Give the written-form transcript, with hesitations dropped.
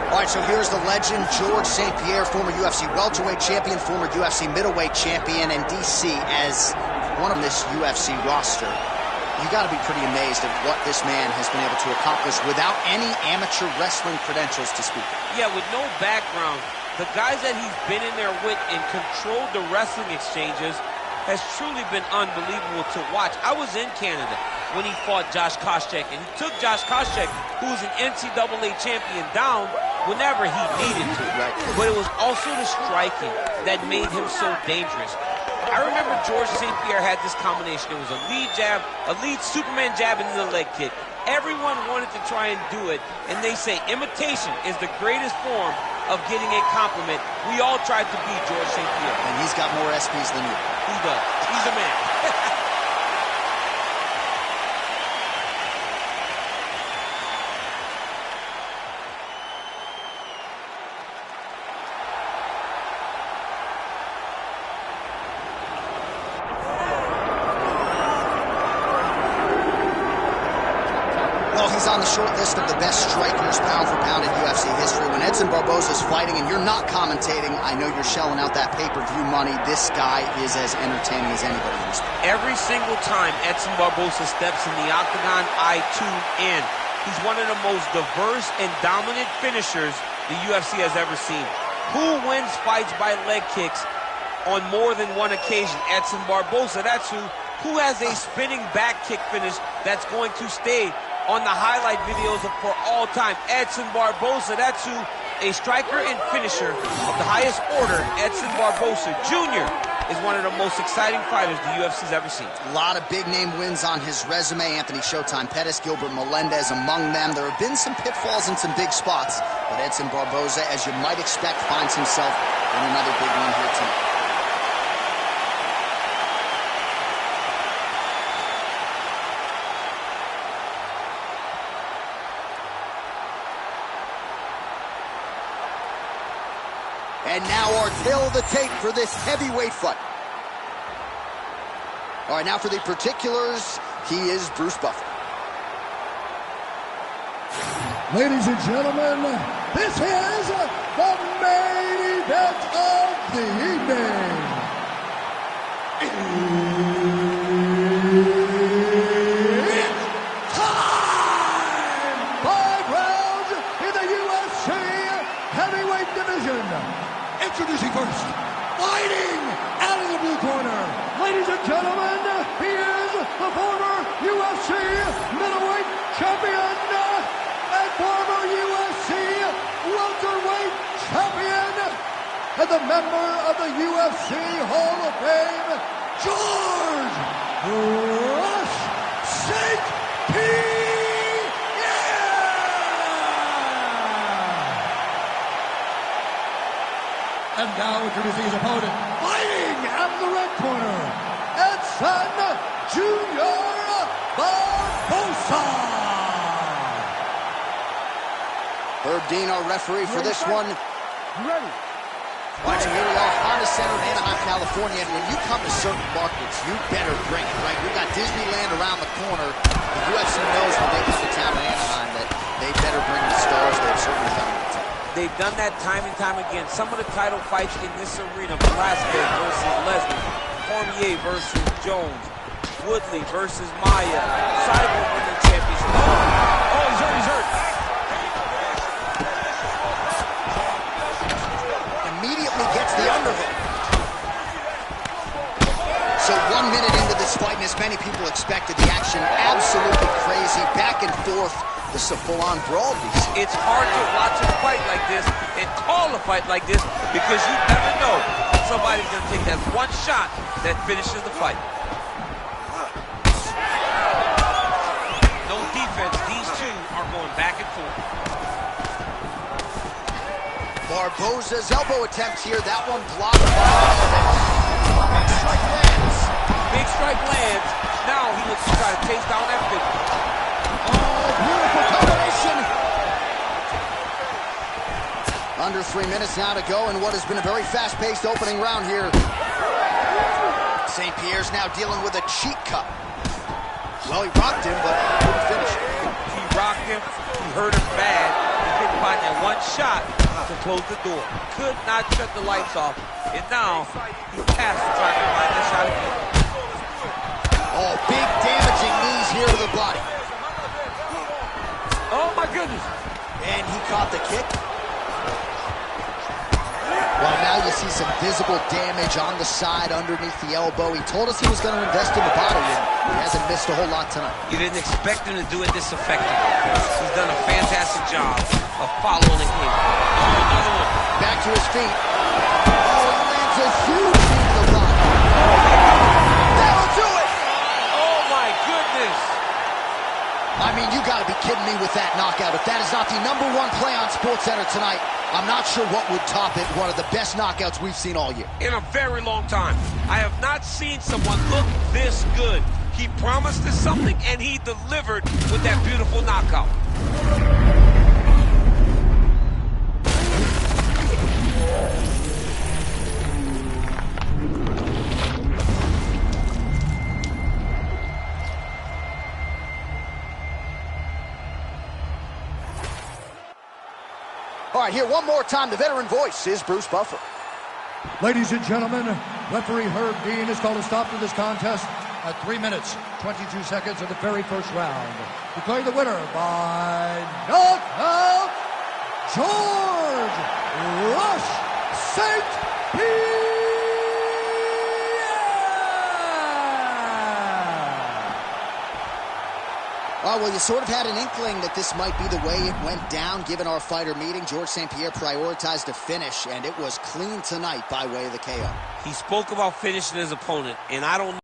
All right, so here's the legend, Georges St. Pierre, former UFC welterweight champion, former UFC middleweight champion, and DC as one of this UFC roster. You got to be pretty amazed at what this man has been able to accomplish without any amateur wrestling credentials to speak of. Yeah, with no background, the guys that he's been in there with and controlled the wrestling exchanges has truly been unbelievable to watch. I was in Canada when he fought Josh Koscheck, and he took Josh Koscheck, who was an NCAA champion, down whenever he needed to. Right. But it was also the striking that made him so dangerous. I remember Georges St. Pierre had this combination. It was a lead jab, a lead Superman jab, and then a leg kick. Everyone wanted to try and do it, and they say imitation is the greatest form of getting a compliment. We all tried to beat Georges St. Pierre. And he's got more SPs than you. He does. He's a man. He's on the short list of the best strikers pound for pound in UFC history. When Edson Barboza's fighting and you're not commentating, I know you're shelling out that pay-per-view money. This guy is as entertaining as anybody in the sport. Every single time Edson Barboza steps in the octagon, I tune in. He's one of the most diverse and dominant finishers the UFC has ever seen. Who wins fights by leg kicks on more than one occasion? Edson Barboza, that's who. Who has a spinning back kick finish that's going to stay on the highlight videos for all time? Edson Barboza, that's who. A striker and finisher of the highest order, Edson Barboza Jr. is one of the most exciting fighters the UFC's ever seen. A lot of big-name wins on his resume. Anthony Showtime Pettis, Gilbert Melendez among them. There have been some pitfalls in some big spots, but Edson Barboza, as you might expect, finds himself in another big one here tonight. And now our tale of the tape for this heavyweight fight. All right, now for the particulars, he is Bruce Buffer. Ladies and gentlemen, this is the main event of the evening. It's time! 5 rounds in the UFC heavyweight division. Introducing first, fighting out of the blue corner. Ladies and gentlemen, he is the former UFC middleweight champion and former UFC welterweight champion and the member of the UFC Hall of Fame, Georges St. Pierre. And now introducing his opponent, fighting out of the red corner, Edson Jr. Barboza. Herb Dean, our referee for this one. Ready. Watching here we are, Honda Center in Anaheim, California. And when you come to certain markets, you better bring it, right? We've got Disneyland around the corner. The UFC knows when they come to town in Anaheim that they better bring the stars. They've certainly done it. They've done that time and time again. Some of the title fights in this arena, Velasquez versus Lesnar, Cormier versus Jones, Woodley versus Maia, Cyborg winning championship. Oh, he's hurt, he's hurt. Immediately gets the underhook. So 1 minute into this fight, and as many people expected, the action absolutely crazy, back and forth. This is a full-on brawl. It's hard to watch a fight like this and call a fight like this because you never know if somebody's going to take that one shot that finishes the fight. No defense. These two are going back and forth. Barboza's elbow attempt here. That one blocked. Big strike lands. Big strike lands. Now he looks to try to chase down that victory. Beautiful combination. Under 3 minutes now to go in what has been a very fast-paced opening round here. St. Pierre's now dealing with a cheek cut. Well, he rocked him, but couldn't finish it. He rocked him. He hurt him bad. He couldn't find that one shot to close the door. Could not shut the lights off. And now he has to try to find that shot again. Oh, big damaging knees here to the body. Oh, my goodness. And he caught the kick. Well, now you see some visible damage on the side underneath the elbow. He told us he was going to invest in the body, and he hasn't missed a whole lot tonight. You didn't expect him to do it this effectively. He's done a fantastic job of following the game. Oh, another one. Back to his feet. Oh, he lands a huge knee to the body. That'll do it! Oh, my goodness. I mean, you got to be kidding me with that knockout. If that is not the #1 play on SportsCenter tonight, I'm not sure what would top it. One of the best knockouts we've seen all year. In a very long time. I have not seen someone look this good. He promised us something, and he delivered with that beautiful knockout. All right, here one more time. The veteran voice is Bruce Buffer. Ladies and gentlemen, referee Herb Dean has called a stop to this contest at 3 minutes, 22 seconds of the very first round. Declaring the winner by knockout, George Rush St. Pierre! Well, you sort of had an inkling that this might be the way it went down, given our fighter meeting. George St. Pierre prioritized a finish, and it was clean tonight by way of the KO. He spoke about finishing his opponent, and I don't know.